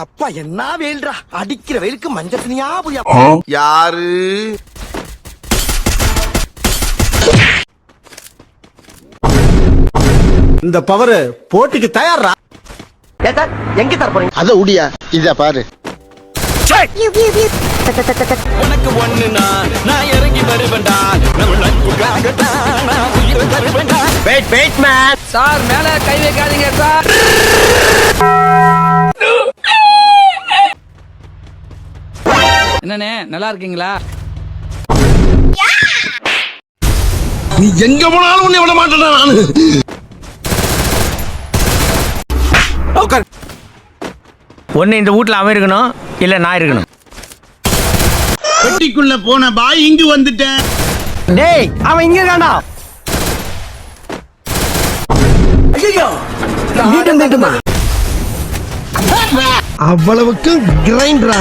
அப்பா என்ன வெயில்டா, அடிக்கிற வெயிலுக்கு மஞ்சள் துணியா புரியா. யாரு இந்த பவர் போட்டிக்கு தயாரா? சார் எங்க சார் போறீங்க? அத உடியா இத பாரு. உனக்கு ஒண்ணுனா நான் இறங்கி வருவேன்டா. Wait wait man. சார் மேல கை வைக்காதீங்க சார். என்னண்ணே நல்லா இருக்கீங்களா? நீ எங்க போனாலும் உன்னை விட மாட்டேன் நானு. ஒன்னு இந்த வீட்டுல அவன் இருக்கணும், இல்ல நான் இருக்கணும். பெட்டிக்குள்ள போன பாய் இங்கு வந்துட்டேன். டேய் அவன் இங்க இருக்கான்டா. ஐயோ மீண்டும் மீண்டுமா அவ்வளவுக்கு கிரைண்டரா?